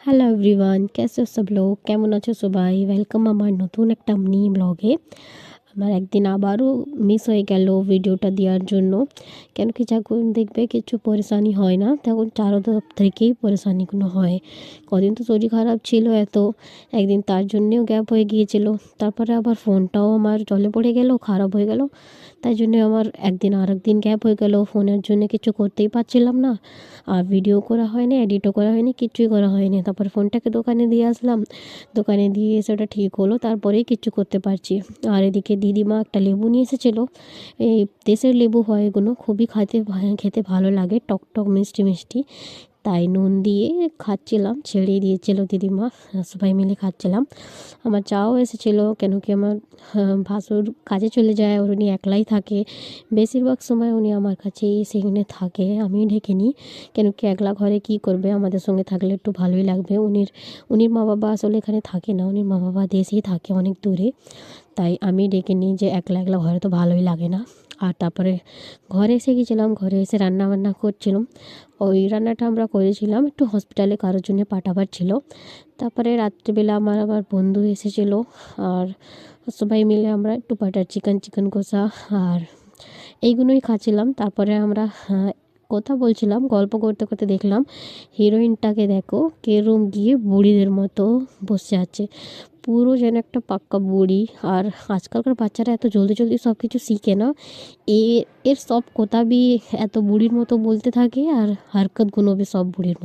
Hello everyone, कैसे हो सब लोग? কেমন আছো সবাই? ওয়েলকাম আমার নতুন একটা মিনি ব্লগে। আমার একদিন আবারও মিস হয়ে গেল ভিডিওটা দেওয়ার জন্য। কেন কি যখন দেখবে কিছু পরেশানি হয় না, তখন চারতরফ থেকেই পরেশানিগুলো হয়। কদিন তো শরীর খারাপ ছিল এত, একদিন তার জন্যেও গ্যাপ হয়ে গিয়েছিল। তারপরে আবার ফোনটাও আমার জলে পড়ে গেল, খারাপ হয়ে গেল। তাই জন্যে আমার একদিন আরেকদিন গ্যাপ হয়ে গেল, ফোনের জন্য কিছু করতেই পারছিলাম না। আর ভিডিও করা হয়নি, এডিটও করা হয়নি, কিচ্ছুই করা হয়নি। তারপর ফোনটাকে দোকানে দিয়ে আসলাম, দোকানে দিয়ে এসে ওটা ঠিক হলো, তারপরেই কিচ্ছু করতে পারছি। আর এদিকে দিদিমা একটা লেবু নিয়ে এসেছিলো। এই দেশের লেবু হয় এগুলো, খুবই খেতে ভালো লাগে, টক টক মিষ্টি মিষ্টি। তাই নুন দিয়ে খাচ্ছিলাম, ছেড়ে দিয়েছিল দিদিমা, সবাই মিলে খাচ্ছিলাম। আমার চাও এসেছিলো, কেন কি আমার ভাসুর কাজে চলে যায়, আর উনি একলাই থাকে। বেশিরভাগ সময় উনি আমার কাছেই সেখানে থাকে, আমি ডেকে নিই। কেন কি একলা ঘরে কী করবে, আমাদের সঙ্গে থাকলে একটু ভালোই লাগবে। উনির মা বাবা আসলে এখানে থাকে না, উনির মা বাবা দেশেই থাকে, অনেক দূরে। তাই আমি ডেকে নিই, যে একলা একলা ঘরে তো ভালোই লাগে না। আর তারপরে ঘরে এসে গেছিলাম, ঘরে এসে রান্না বান্না করছিলাম। ওই রান্নাটা আমরা করেছিলাম একটু হসপিটালে কারোর জন্য পাঠাবার ছিল। তারপরে রাত্রিবেলা আমার বন্ধু এসেছিলো, আর সবাই মিলে আমরা একটু বাটার চিকেন, চিকেন কষা আর এইগুলোই খাচ্ছিলাম। তারপরে আমরা কথা বলছিলাম, গল্প করতে করতে দেখলাম হিরোইনটাকে দেখো কেরম গিয়ে বুড়িদের মতো বসে আছে, পুরো যেন একটা পাক্কা বুড়ি। আর আজকালকার বাচ্চারা এত জলদি জলদি সব কিছু শিখে না, এর সব কথা भी এত বুড়ির মতো বলতে থাকে, আর হারকতগুলো भी সব বুড়ির মতো।